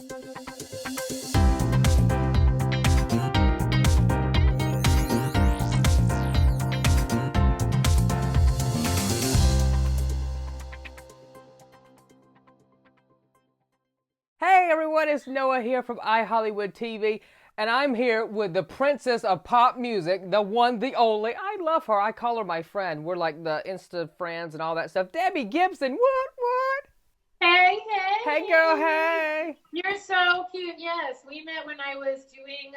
Hey everyone, it's Noah here from iHollywood TV, and I'm here with the princess of pop music, the one, the only. I love her. I call her my friend. We're like the Insta friends and all that stuff. Debbie Gibson, what? Hey, Hey girl, hey. You're so cute. Yes, we met when I was doing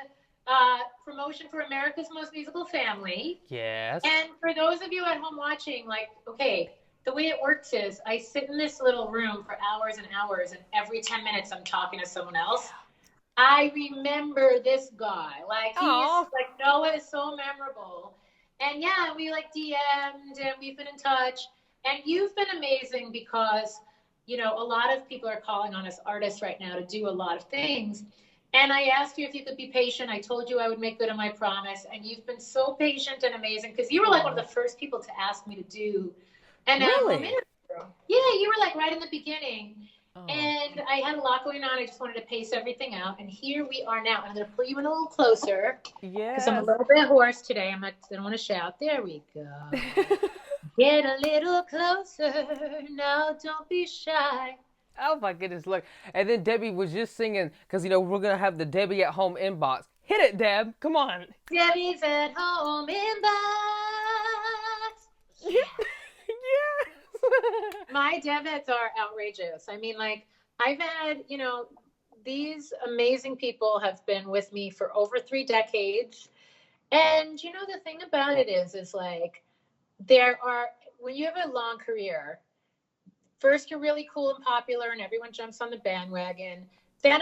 promotion for America's Most Musical Family. Yes. And for those of you at home watching, like, okay, the way it works is I sit in this little room for hours and hours, and every 10 minutes I'm talking to someone else. I remember this guy. Like, like, Noah is so memorable. And yeah, we like DM'd and we've been in touch. And you've been amazing because, you know, a lot of people are calling on us artists right now to do a lot of things. And I asked you if you could be patient. I told you I would make good on my promise. And you've been so patient and amazing because you were like one of the first people to ask me to do an album interview. Yeah, you were like right in the beginning. And I had a lot going on. I just wanted to pace everything out. And here we are now. I'm going to pull you in a little closer. Yeah. Because I'm a little bit hoarse today. I don't want to shout. There we go. Get a little closer. No, don't be shy. Oh my goodness, look. And then Debbie was just singing, because, you know, we're going to have the Debbie at Home inbox. Hit it, Deb. Come on. Debbie's at Home inbox. Yeah. My DebHeads are outrageous. I mean, like, I've had, you know, these amazing people have been with me for over 3 decades. And, you know, the thing about it is like, when you have a long career, first you're really cool and popular and everyone jumps on the bandwagon. Then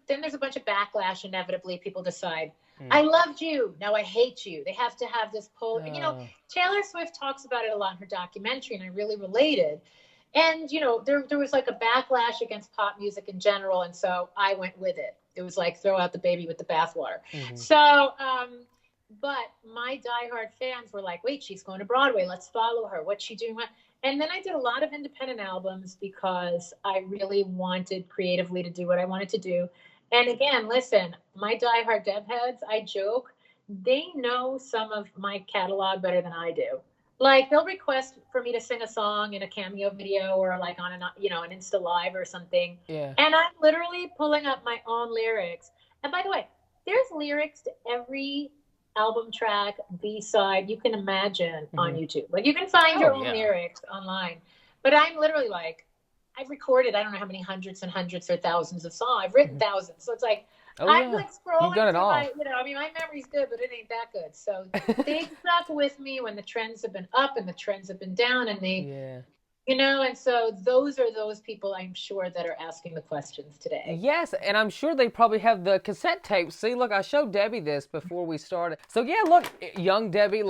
there's a bunch of backlash. Inevitably, people decide, I loved you. Now I hate you. They have to have this poll. You know, Taylor Swift talks about it a lot in her documentary, and I really related. And, you know, there was like a backlash against pop music in general. And so I went with it. It was like throw out the baby with the bathwater. So, but my diehard fans were like, wait, she's going to Broadway. Let's follow her. What's she doing? And then I did a lot of independent albums because I really wanted creatively to do what I wanted to do. And again, listen, my diehard DebHeads, I joke, they know some of my catalog better than I do. Like, they'll request for me to sing a song in a cameo video or like on an Insta Live or something. Yeah. And I'm literally pulling up my own lyrics. And by the way, there's lyrics to every album track, B-side you can imagine on YouTube. Like, you can find your own lyrics online. But I'm literally like, I've recorded, I don't know how many hundreds and hundreds or thousands of songs. I've written thousands. So it's like, I'm like scrolling. You've done it all. My memory's good, but it ain't that good. So they stuck with me when the trends have been up and the trends have been down, and you know, and so those are those people I'm sure that are asking the questions today. Yes, and I'm sure they probably have the cassette tapes. See, look, I showed Debbie this before we started. So yeah, look, young Debbie,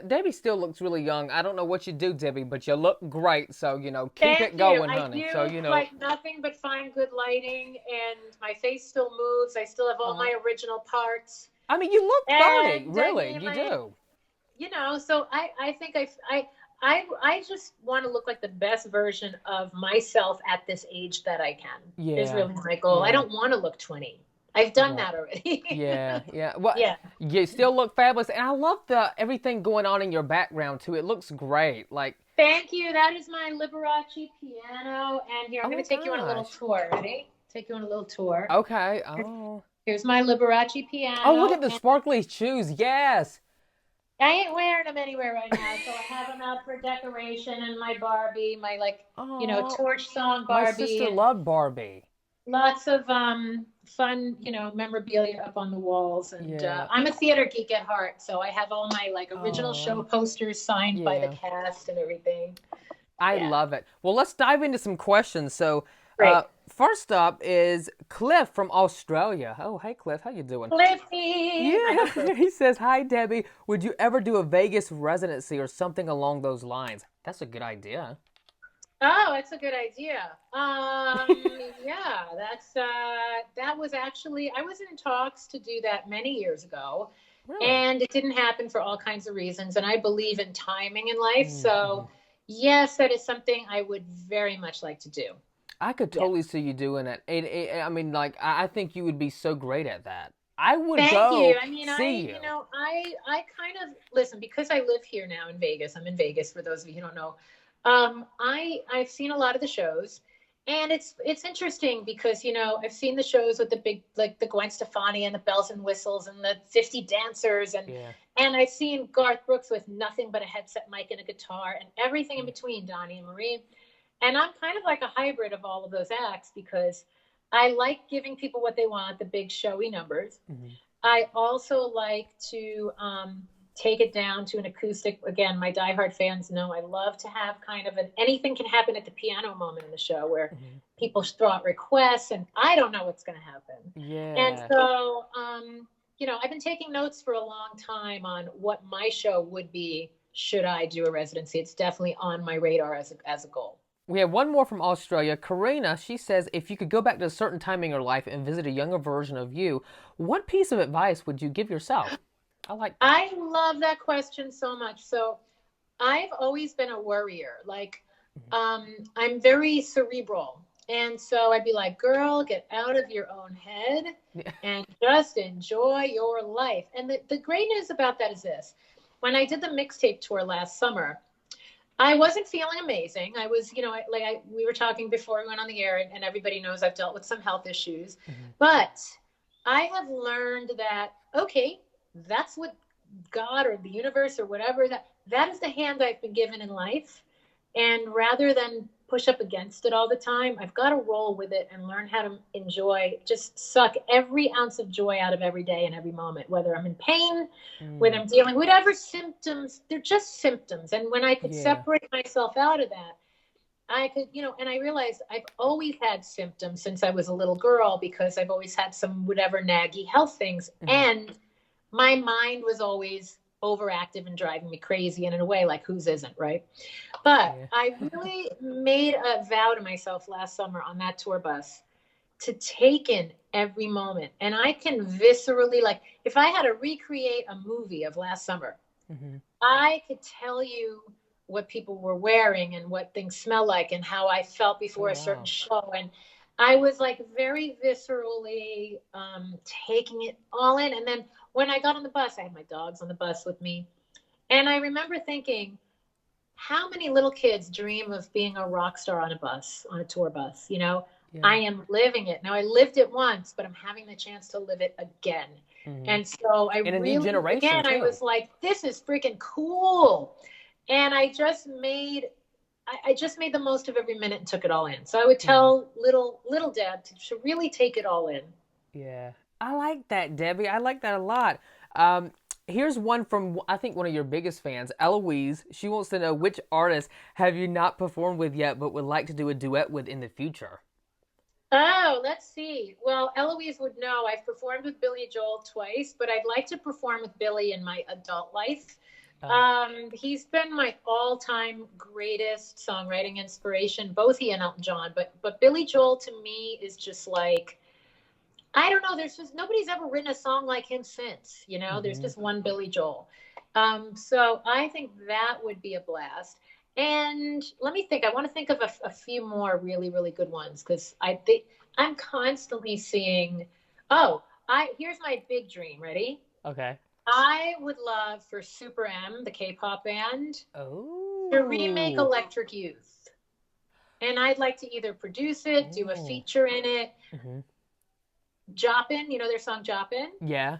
Debbie still looks really young. I don't know what you do, Debbie, but you look great. So, you know, keep it going, honey. So, you know, like nothing but find good lighting, and my face still moves. I still have all my original parts. I mean, you look 30, really, you do. You know, so I think I just want to look like the best version of myself at this age that I can. Yeah. Is really my goal. I don't want to look 20. I've done that already. Well, you still look fabulous. And I love everything going on in your background, too. It looks great. Like, thank you. That is my Liberace piano. And here, I'm going to take you on a little tour. Ready? Take you on a little tour. Okay. Here's my Liberace piano. Oh, look at the sparkly shoes. Yes. I ain't wearing them anywhere right now, so I have them out for decoration. And my Barbie, my torch song Barbie. My sister loved Barbie. Lots of fun, memorabilia up on the walls. And I'm a theater geek at heart, so I have all my original show posters signed by the cast and everything. I love it. Well, let's dive into some questions. So, first up is Cliff from Australia. Oh, hey, Cliff. How you doing? Cliffy! Yeah. He says, hi, Debbie. Would you ever do a Vegas residency or something along those lines? That's a good idea. Oh, that's a good idea. That was actually, I was in talks to do that many years ago. Really? And it didn't happen for all kinds of reasons. And I believe in timing in life. So, yes, that is something I would very much like to do. I could Yeah. totally see you doing it. I mean, like, I think you would be so great at that. I would Thank you. go I mean, see you. I kind of listen because I live here now in Vegas. I'm in Vegas for those of you who don't know. I've seen a lot of the shows, and it's interesting because I've seen the shows with the big like the Gwen Stefani and the bells and whistles and the 50 dancers Yeah. and I've seen Garth Brooks with nothing but a headset mic and a guitar and everything in between, Donnie and Marie. And I'm kind of like a hybrid of all of those acts because I like giving people what they want, the big showy numbers. Mm-hmm. I also like to take it down to an acoustic. Again, my diehard fans know I love to have kind of anything can happen at the piano moment in the show where Mm-hmm. people throw out requests and I don't know what's going to happen. And Yeah. so, I've been taking notes for a long time on what my show would be should I do a residency. It's definitely on my radar as a goal. We have one more from Australia. Karina, she says, if you could go back to a certain time in your life and visit a younger version of you, what piece of advice would you give yourself? I like that. I love that question so much. So I've always been a worrier. Like, I'm very cerebral. And so I'd be like, girl, get out of your own head Yeah. and just enjoy your life. And the great news about that is this. When I did the mixtape tour last summer, I wasn't feeling amazing. I was, we were talking before we went on the air, and everybody knows I've dealt with some health issues. Mm-hmm. But I have learned that, okay, that's what God or the universe or whatever, that is the hand I've been given in life. And rather than push up against it all the time, I've got to roll with it and learn how to enjoy, just suck every ounce of joy out of every day and every moment, whether I'm in pain, whether I'm dealing, whatever symptoms, they're just symptoms. And when I could separate myself out of that, I could, and I realized I've always had symptoms since I was a little girl because I've always had some whatever naggy health things. Mm-hmm. And my mind was always overactive and driving me crazy, and in a way, like whose isn't, right? But I really made a vow to myself last summer on that tour bus to take in every moment. And I can viscerally, like, if I had to recreate a movie of last summer, I could tell you what people were wearing and what things smell like and how I felt before a certain show. And I was like very viscerally taking it all in. And then when I got on the bus, I had my dogs on the bus with me. And I remember thinking, how many little kids dream of being a rock star on a bus, on a tour bus? I am living it. Now, I lived it once, but I'm having the chance to live it again. Mm-hmm. And so I really, again, too. I was like, this is freaking cool. And I just made the most of every minute and took it all in. So I would tell little Deb to really take it all in. Yeah. I like that, Debbie. I like that a lot. Here's one from, I think, one of your biggest fans, Eloise. She wants to know, which artist have you not performed with yet but would like to do a duet with in the future? Oh, let's see. Well, Eloise would know I've performed with Billy Joel twice, but I'd like to perform with Billy in my adult life. He's been my all-time greatest songwriting inspiration, both he and Elton John, but Billy Joel to me is just like, I don't know, there's just nobody's ever written a song like him since, there's just one Billy Joel. So I think that would be a blast. And let me think, I want to think of a few more really, really good ones because I'm constantly seeing, here's my big dream. Ready? Okay. I would love for Super M, the K-pop band, to remake Electric Youth. And I'd like to either produce it, do a feature in it. Joppin', their song Joppin'? Yeah.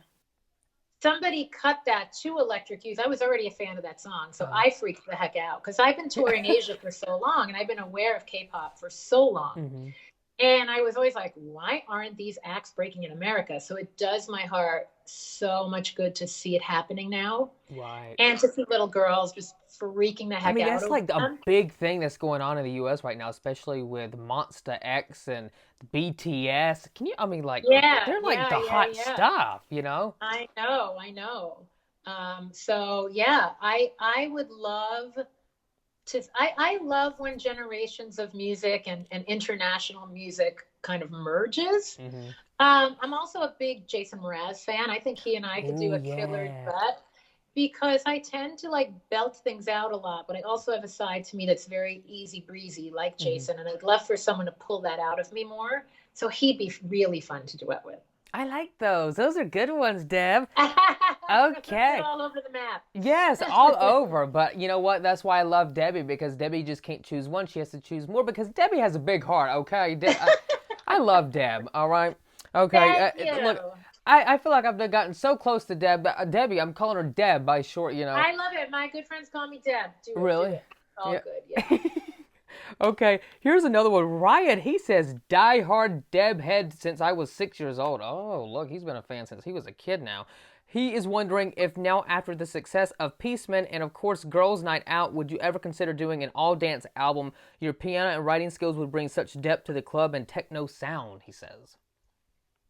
Somebody cut that to Electric Youth. I was already a fan of that song, so I freaked the heck out because I've been touring Asia for so long, and I've been aware of K-pop for so long. And I was always like, why aren't these acts breaking in America? So it does my heart so much good to see it happening now. Right. And to see little girls just freaking the heck out. I mean, that's like a big thing that's going on in the U.S. right now, especially with Monster X and BTS. They're like the hot stuff, I know. So yeah, I would love to, I love when generations of music and international music kind of merges. I'm also a big Jason Mraz fan. I think he and I could do a killer duet. because I tend to like belt things out a lot, but I also have a side to me that's very easy breezy, like Jason, and I'd love for someone to pull that out of me more. So he'd be really fun to duet with. I like those. Those are good ones, Deb. Get Okay. all over the map. Yes, all over. But you know what? That's why I love Debbie, because Debbie just can't choose one. She has to choose more because Debbie has a big heart, okay? I love Deb, all right? Okay. Thank you. Look, I feel like I've gotten so close to Deb. Debbie, I'm calling her Deb by short, I love it. My good friends call me Deb. Do it. Really? Do it. All Yeah. good. Yeah. Okay, here's another one. Riot, he says, die hard Deb head since I was 6 years old. Oh, look, he's been a fan since he was a kid now. He is wondering if now, after the success of Peaceman and, of course, Girls Night Out, would you ever consider doing an all-dance album? Your piano and writing skills would bring such depth to the club and techno sound, he says.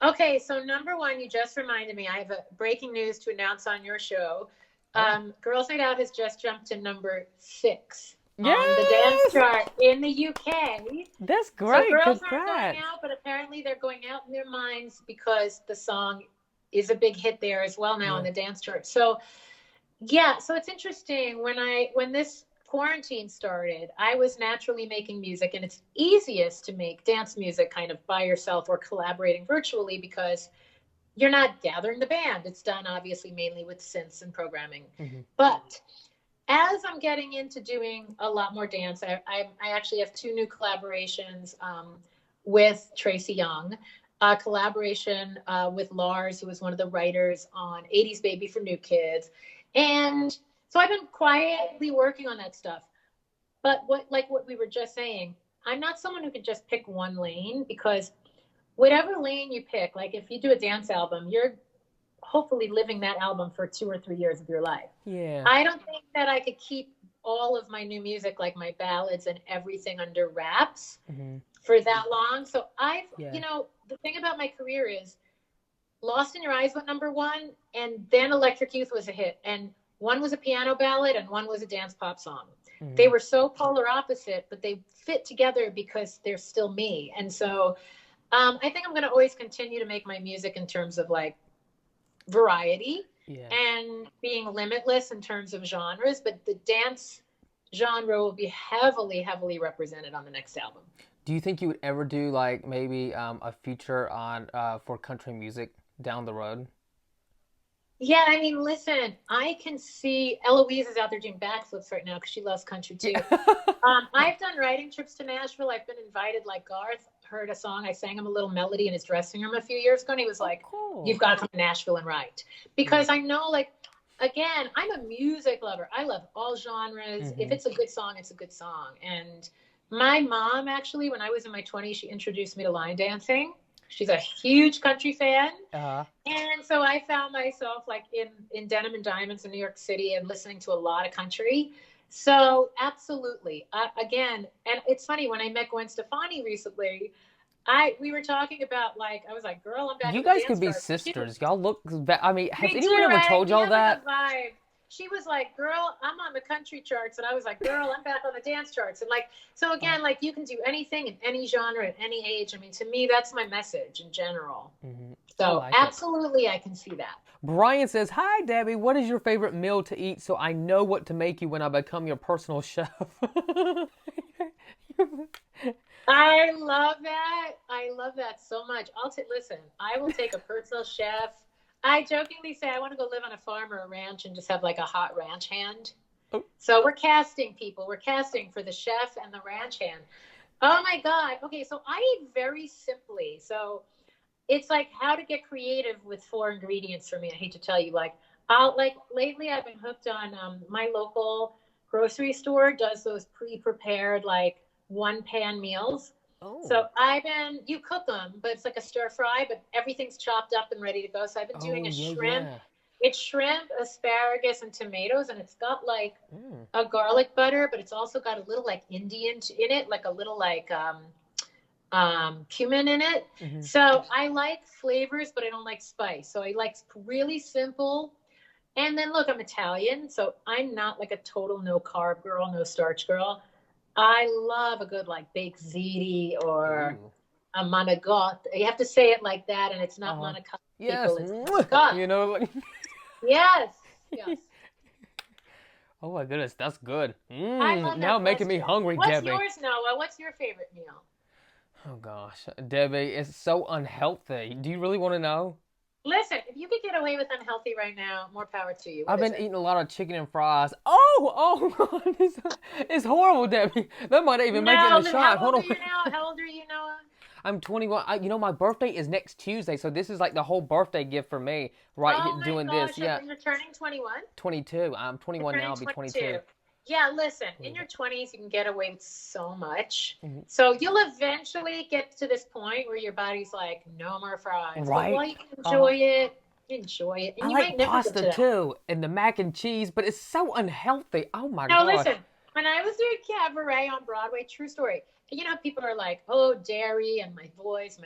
Okay, so number one, you just reminded me. I have a breaking news to announce on your show. Girls Night Out has just jumped to number 6 on the dance chart in the UK. That's great. So girls Congrats. aren't going out, but apparently they're going out in their minds because the song is a big hit there as well now on the dance chart. So yeah, so it's interesting. When this quarantine started, I was naturally making music, and it's easiest to make dance music kind of by yourself or collaborating virtually because you're not gathering the band. It's done obviously mainly with synths and programming. But as I'm getting into doing a lot more dance, I actually have 2 new collaborations with Tracy Young, a collaboration with Lars, who was one of the writers on 80s Baby for New Kids. And so I've been quietly working on that stuff. But what we were just saying, I'm not someone who can just pick one lane, because whatever lane you pick, like if you do a dance album, you're hopefully living that album for 2 or 3 years of your life. Yeah. I don't think that I could keep all of my new music, like my ballads and everything, under wraps for that long. So you know, the thing about my career is Lost in Your Eyes went number 1, and then Electric Youth was a hit. And one was a piano ballad and one was a dance pop song. They were so polar opposite, but they fit together because they're still me. And so I think I'm going to always continue to make my music in terms of like variety and being limitless in terms of genres, but the dance genre will be heavily, heavily represented on the next album. Do you think you would ever do like maybe a feature on for country music down the road? Yeah, I mean, listen, I can see Eloise is out there doing backflips right now because she loves country too. I've done writing trips to Nashville. I've been invited, like Garth heard a song. I sang him a little melody in his dressing room a few years ago, and he was like, cool. You've got to come to Nashville and write. Because I know, like, again, I'm a music lover. I love all genres. If it's a good song, it's a good song. And my mom, actually, when I was in my 20s, she introduced me to line dancing. She's a huge country fan. And so I found myself like in Denim and Diamonds in New York City and listening to a lot of country. So absolutely. Again, and it's funny, when I met Gwen Stefani recently, we were talking about, like, I was like, girl, I'm back. You guys could be sisters. Y'all look, I mean, has anyone ever told y'all that? She was like, girl, I'm on the country charts. And I was like, girl, I'm back on the dance charts. And like, so again, like, you can do anything in any genre at any age. I mean, to me, that's my message in general. So absolutely, I can see that. Brian says, hi, Debbie. What is your favorite meal to eat so I know what to make you when I become your personal chef? I love that. I love that so much. Listen, I will take a personal chef. I jokingly say I want to go live on a farm or a ranch and just have like a hot ranch hand. So we're casting people. We're casting for the chef and the ranch hand. Oh my God. Okay, so I eat very simply. So it's like how to get creative with 4 ingredients for me. I hate to tell you, lately I've been hooked on my local grocery store does those pre-prepared like 1-pan meals. So you cook them, but it's like a stir fry, but everything's chopped up and ready to go. So I've been doing shrimp. Yeah. It's shrimp, asparagus, and tomatoes, and it's got like a garlic butter, but it's also got a little like Indian in it, like a little like cumin in it. So I like flavors, but I don't like spice. So I like really simple. And then look, I'm Italian, so I'm not like a total no carb girl, no starch girl. I love a good like baked ziti or a manigot. You have to say it like that, and it's not manigot. Yes, people, it's you know. Yes. Oh my goodness, that's good. I love Now that making me question. hungry, What's Debbie. yours, Noah? What's your favorite meal? Oh gosh, Debbie, it's so unhealthy. Do you really want to know? Listen, if you could get away with unhealthy right now, more power to you. What I've is been it? eating a lot of chicken and fries. Oh God, it's horrible, Debbie. That might not even make it in No, the but shot. how Hold old are on. you now? How old are you, Noah? I'm 21. My birthday is next Tuesday, so this is like the whole birthday gift for me, right here, Oh my doing this. gosh, Yeah, you're turning 21? 22. I'm You're 21 now. turning I'll be 22. 22. Yeah, listen, in your 20s, you can get away with so much. Mhm. So you'll eventually get to this point where your body's like, no more fries. But while Right? you can Uh, enjoy it. I And you might like never get pasta to that. too, and the mac and cheese, but it's so unhealthy. Oh my Now, gosh. listen, when I was doing cabaret on Broadway, true story, you know, people are like, oh, dairy and my voice.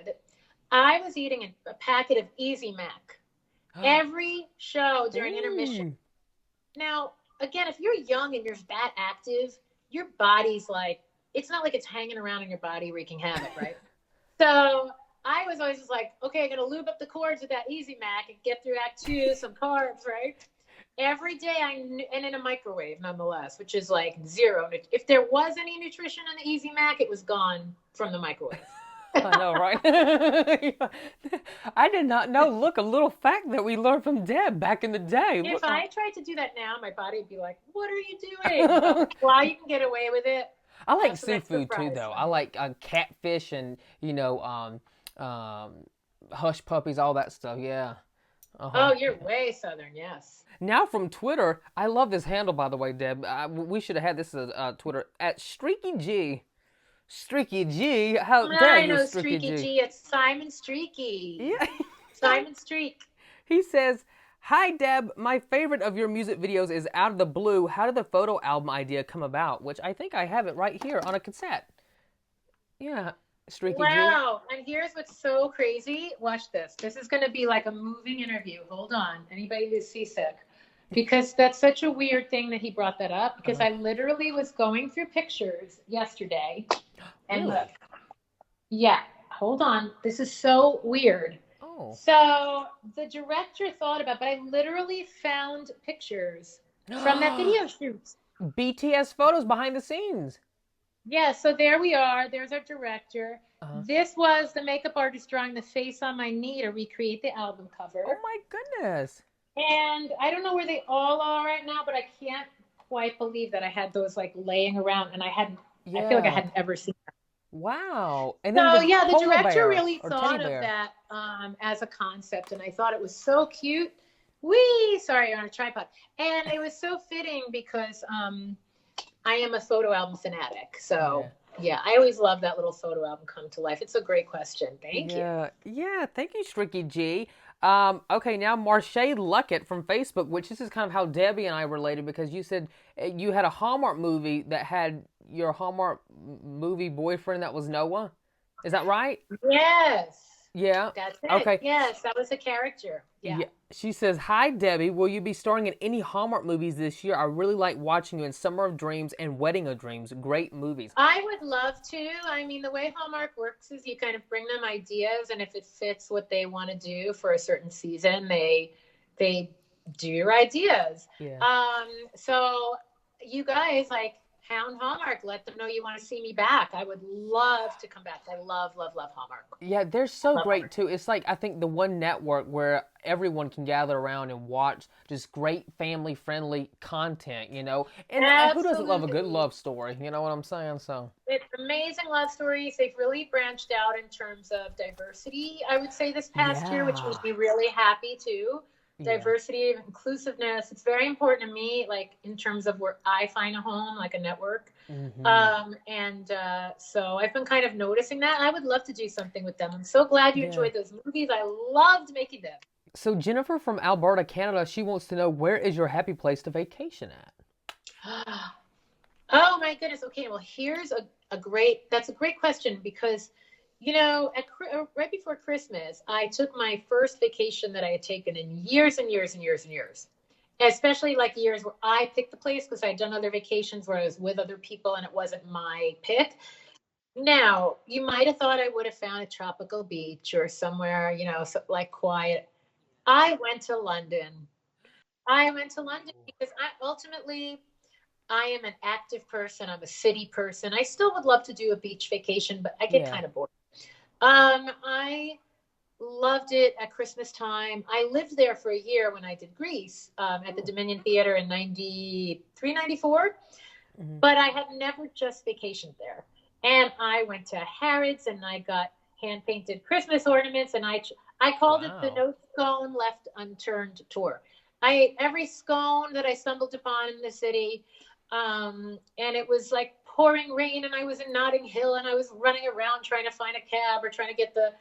I was eating a packet of Easy Mac every show during intermission. Mm. Now, again, if you're young and you're that active, your body's like, it's not like it's hanging around in your body wreaking havoc, right? So I was always just like, okay, I got to lube up the cords with that Easy Mac and get through Act Two, some carbs, right? Every day and in a microwave nonetheless, which is like zero. If there was any nutrition in the Easy Mac, it was gone from the microwave. I know, right? I did not know. Look, a little fact that we learned from Deb back in the day. If Look, I tried to do that now, my body would be like, what are you doing? But while you can get away with it, I like have some extra seafood too, fries though. for I me. like catfish and um, hush puppies, all that stuff. Yeah. Uh huh. Oh, you're way southern, yes. Now from Twitter, I love this handle, by the way, Deb. We should have had this as Twitter at Streaky G. Streaky G, how dare I you, know Streaky Streaky G? G. It's Simon Streaky. Yeah. Simon Streak. He says, "Hi Deb, my favorite of your music videos is Out of the Blue. How did the photo album idea come about?" Which I think I have it right here on a cassette. Yeah, Streaky G. Wow. And here's what's so crazy. Watch this. This is going to be like a moving interview. Hold on. Anybody who's seasick. Because that's such a weird thing that he brought that up. Because Uh-huh. I literally was going through pictures yesterday. And Really? look, yeah, hold on. This is so weird. Oh. So the director thought about, but I literally found pictures from that video shoot. BTS photos behind the scenes. Yeah, so there we are. There's our director. Uh-huh. This was the makeup artist drawing the face on my knee to recreate the album cover. Oh my goodness. And I don't know where they all are right now, but I can't quite believe that I had those like laying around and I feel like I Yeah. hadn't ever seen them. Wow. And then So the yeah, the polar director bear really or thought teddy of bear. that as a concept, and I thought it was so cute. Wee, sorry, on a tripod. And it was so fitting because I am a photo album fanatic. So yeah, I always love that little photo album come to life. It's a great question. Thank you. Yeah. Thank you, Stricky G. Okay, now Marche Luckett from Facebook, which this is kind of how Debbie and I related because you said you had a Hallmark movie that had your Hallmark movie boyfriend that was Noah. Is that right? Yes. Yeah. That's it. Okay. Yes, that was a character. Yeah. She says, "Hi Debbie, will you be starring in any Hallmark movies this year? I really like watching you in Summer of Dreams and Wedding of Dreams. Great movies." I would love to. I mean, the way Hallmark works is you kind of bring them ideas, and if it fits what they want to do for a certain season, they do your ideas. Yeah. So you guys like hound Hallmark. Let them know you want to see me back. I would love to come back. I love Hallmark. Yeah, they're so Love great Hallmark. too. It's like I think the one network where everyone can gather around and watch just great family friendly content, you know. And who doesn't love a good Absolutely. love story? You know what I'm saying? So It's amazing love stories. They've really branched out in terms of diversity, I would say, this past year, which yeah, made me really happy too. yeah, Diversity, inclusiveness. It's very important to me, like in terms of where I find a home, like a network. hmm So I've been kind of noticing that. I would love to do something with them. I'm so glad you yeah. enjoyed those movies. I loved making them. So Jennifer from Alberta, Canada, she wants to know where is your happy place to vacation at? Oh my goodness. Okay, well, here's that's a great question because, you know, right before Christmas, I took my first vacation that I had taken in years and years and years and years. Especially like years where I picked the place because I'd done other vacations where I was with other people and it wasn't my pick. Now, you might have thought I would have found a tropical beach or somewhere, you know, so, like quiet. I went to London. I went to London because I ultimately I am an active person. I'm a city person. I still would love to do a beach vacation, but I get Yeah. kind of bored. I loved it at Christmas time. I lived there for a year when I did Greece at the Oh. Dominion Theater in 93, 94. Hmm. But I had never just vacationed there. And I went to Harrods and I got hand painted Christmas ornaments, and I called it the Wow. No Scone Left Unturned tour. I ate every scone that I stumbled upon in the city. And it was like pouring rain, and I was in Notting Hill, and I was running around trying to find a cab or trying to get the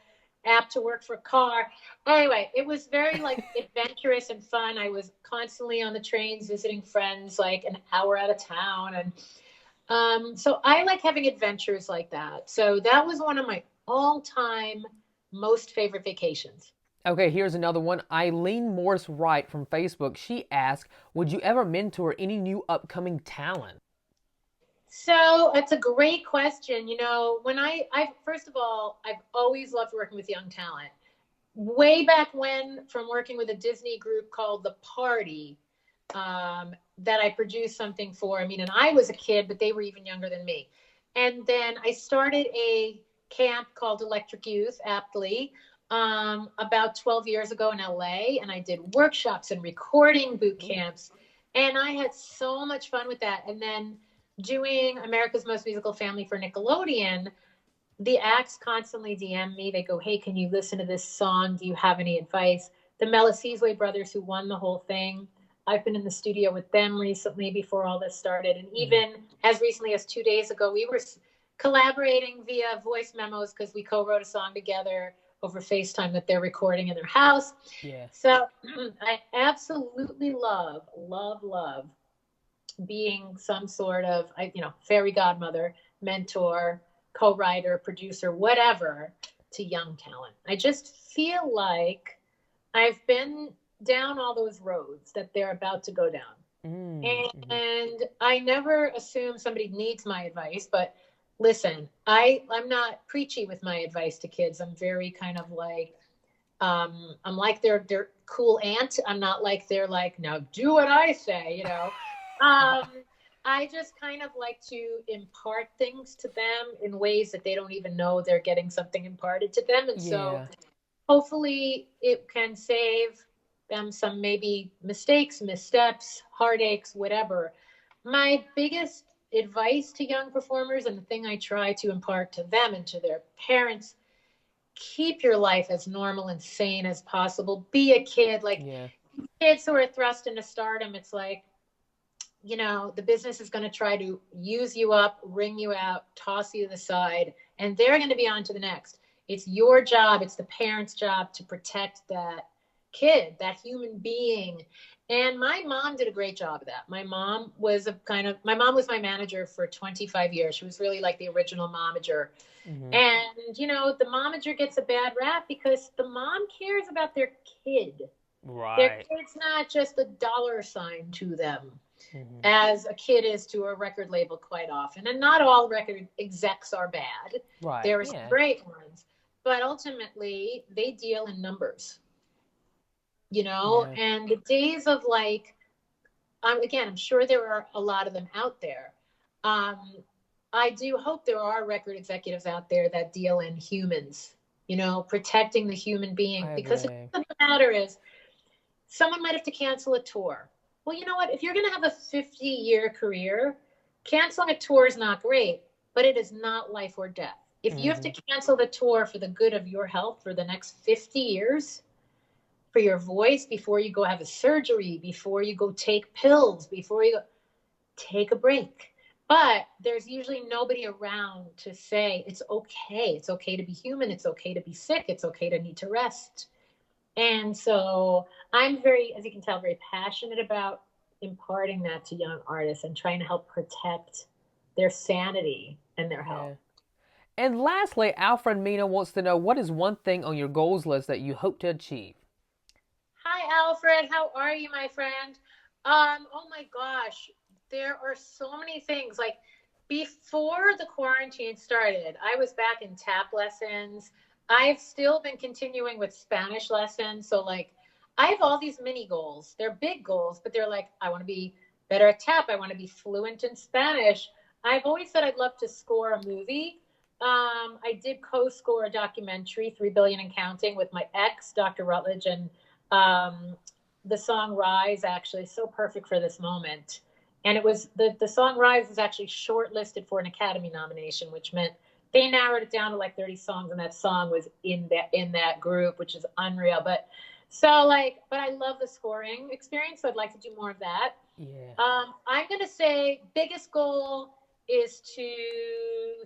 app to work for a car. Anyway, it was very like adventurous and fun. I was constantly on the trains visiting friends like an hour out of town. And so I like having adventures like that. So that was one of my all-time most favorite vacations. Okay, here's another one. Eileen Morse Wright from Facebook. She asked, "Would you ever mentor any new upcoming talent?" So it's a great question. You know, when I first of all, I've always loved working with young talent. Way back when, from working with a Disney group called The Party, that I produced something for. I mean, and I was a kid, but they were even younger than me. And then I started a camp called Electric Youth, aptly, about 12 years ago in LA. And I did workshops and recording boot Ooh. camps. And I had so much fun with that. And then doing America's Most Musical Family for Nickelodeon, the acts constantly DM me. They go, "Hey, can you listen to this song? Do you have any advice?" The Melisizwe brothers, who won the whole thing, I've been in the studio with them recently before all this started. And Hmm. even as recently as 2 days ago, we were collaborating via voice memos because we co-wrote a song together over FaceTime that they're recording in their house. Yeah. So I absolutely love being some sort of, fairy godmother, mentor, co-writer, producer, whatever, to young talent. I just feel like I've been down all those roads that they're about to go down. Mm-hmm. And I never assume somebody needs my advice, but listen, I'm not preachy with my advice to kids. I'm very kind of like, I'm like their cool aunt. I'm not like they're like, now do what I say. Um, I just kind of like to impart things to them in ways that they don't even know they're getting something imparted to them. And so Yeah. hopefully it can save them some maybe mistakes, missteps, heartaches, whatever. My biggest advice to young performers, and the thing I try to impart to them and to their parents: keep your life as normal and sane as possible. Be a kid. Like, Yeah. kids who are thrust into stardom, it's like, the business is going to try to use you up, wring you out, toss you to the side, and they're going to be on to the next. It's your job, it's the parent's job to protect that kid, that human being. And my mom did a great job of that. My mom was my manager for 25 years. She was really like the original momager. Mm-hmm. And, the momager gets a bad rap because the mom cares about their kid. Their Right. kid's not just a dollar sign to them, Mm-hmm. as a kid is to a record label quite often. And not all record execs are bad. Right. There are some Yeah. great ones. But ultimately, they deal in numbers. Yeah. And the days of like, again, I'm sure there are a lot of them out there. Um, I do hope there are record executives out there that deal in humans, protecting the human being. I Because the agree. matter is, someone might have to cancel a tour. Well, you know what? If you're going to have a 50-year career, canceling a tour is not great, but it is not life or death. If you have Mm-hmm. to cancel the tour for the good of your health for the next 50 years, for your voice, before you go have a surgery, before you go take pills, before you go, take a break. But there's usually nobody around to say it's okay. It's okay to be human. It's okay to be sick. It's okay to need to rest. And so I'm very, as you can tell, very passionate about imparting that to young artists and trying to help protect their sanity and their health. Yeah. And lastly, Alfred Mina wants to know, what is one thing on your goals list that you hope to achieve? Hi, Alfred. How are you, my friend? Oh my gosh, there are so many things. Like, before the quarantine started, I was back in tap lessons. I've still been continuing with Spanish lessons. So, like, I have all these mini goals. They're big goals, but they're like, I want to be better at tap. I want to be fluent in Spanish. I've always said I'd love to score a movie. I did co-score a documentary, 3 Billion and Counting, with my ex, Dr. Rutledge, and the song Rise, actually, so perfect for this moment. And it was the song Rise was actually shortlisted for an Academy nomination, which meant they narrowed it down to like 30 songs, and that song was in that group, which is unreal. But I love the scoring experience, so I'd like to do more of that. Yeah. I'm gonna say biggest goal is to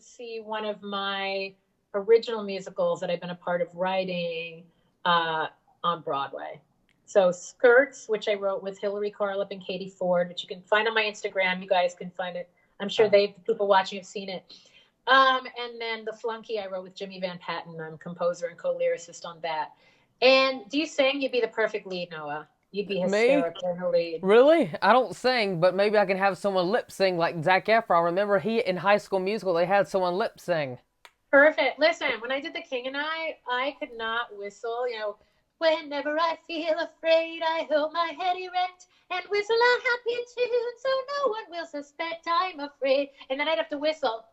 see one of my original musicals that I've been a part of writing on Broadway. So Skirts, which I wrote with Hilary Carlip and Katie Ford, which you can find on my Instagram. You guys can find it. I'm sure people watching have seen it. And then The Flunky I wrote with Jimmy Van Patten. I'm composer and co-lyricist on that. And do you sing? You'd be the perfect lead, Noah. You'd be hysterical in the lead. Really? I don't sing, but maybe I can have someone lip sing like Zac Efron. Remember, in High School Musical, they had someone lip sing. Perfect. Listen, when I did The King and I could not whistle. Whenever I feel afraid, I hold my head erect and whistle a happy tune so no one will suspect I'm afraid. And then I'd have to whistle.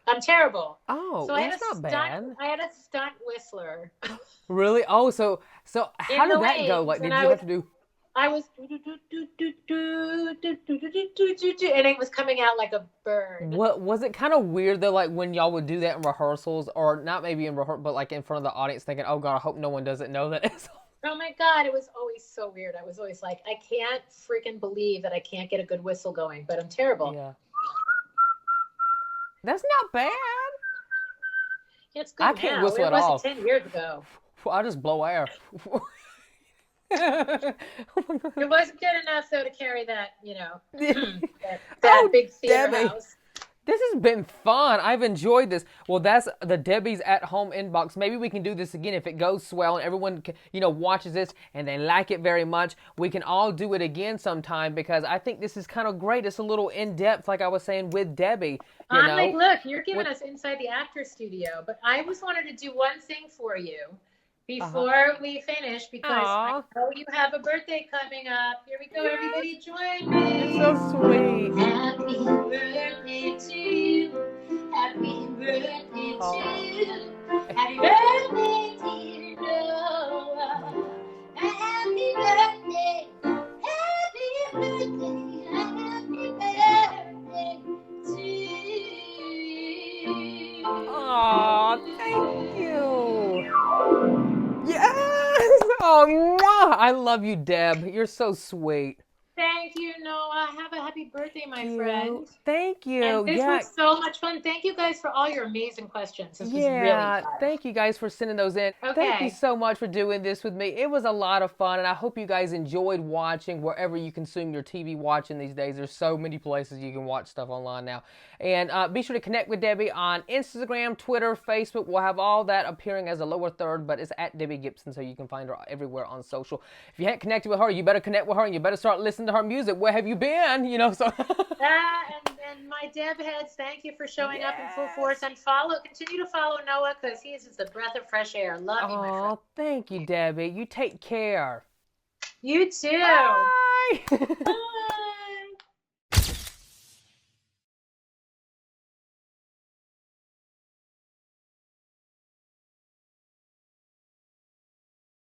I'm terrible. Oh, so that's not bad. I had a stunt whistler. Really? Oh, so how did that go? Like, did you have to do? I was and it was coming out like a bird. What was it kind of weird though? Like when y'all would do that in rehearsals, or not maybe in rehearsal, but like in front of the audience, thinking, "Oh God, I hope no one doesn't know that." Oh my God, it was always so weird. I was always like, I can't freaking believe that I can't get a good whistle going, but I'm terrible. Yeah. That's not bad. It's good. I can't whistle at all. 10 years ago. I just blow air. It wasn't good enough though to carry that, that big theater Debbie. house. This has been fun. I've enjoyed this. Well, that's the Debbie's at Home inbox. Maybe we can do this again if it goes swell and everyone, watches this and they like it very much. We can all do it again sometime because I think this is kind of great. It's a little in-depth, like I was saying, with Debbie. I'm like, look, you're giving us inside the actor studio, but I just wanted to do one thing for you before we finish because I know you have a birthday coming up. Here we go, everybody join me. You're so sweet. Happy birthday to you. Happy birthday to you. Happy birthday, dear Noah. Happy birthday. Happy birthday. Happy birthday to you. Aw, thank you. Yes! Oh, mwah! I love you, Deb. You're so sweet. Thank you, Noah. Have a happy birthday, my friend. Thank you. And this was so much fun. Thank you guys for all your amazing questions. This was really fun. Thank you guys for sending those in. Okay. Thank you so much for doing this with me. It was a lot of fun, and I hope you guys enjoyed watching wherever you consume your TV watching these days. There's so many places you can watch stuff online now. And be sure to connect with Debbie on Instagram, Twitter, Facebook. We'll have all that appearing as a lower third, but it's at Debbie Gibson, so you can find her everywhere on social. If you haven't connected with her, you better connect with her, and you better start listening to her music. Where have you been? And my DebHeads, thank you for showing up in full force. And continue to follow Noah because he is just a breath of fresh air. Love you, my friend. Oh, thank you, Debbie. You take care. You too. Bye. Bye.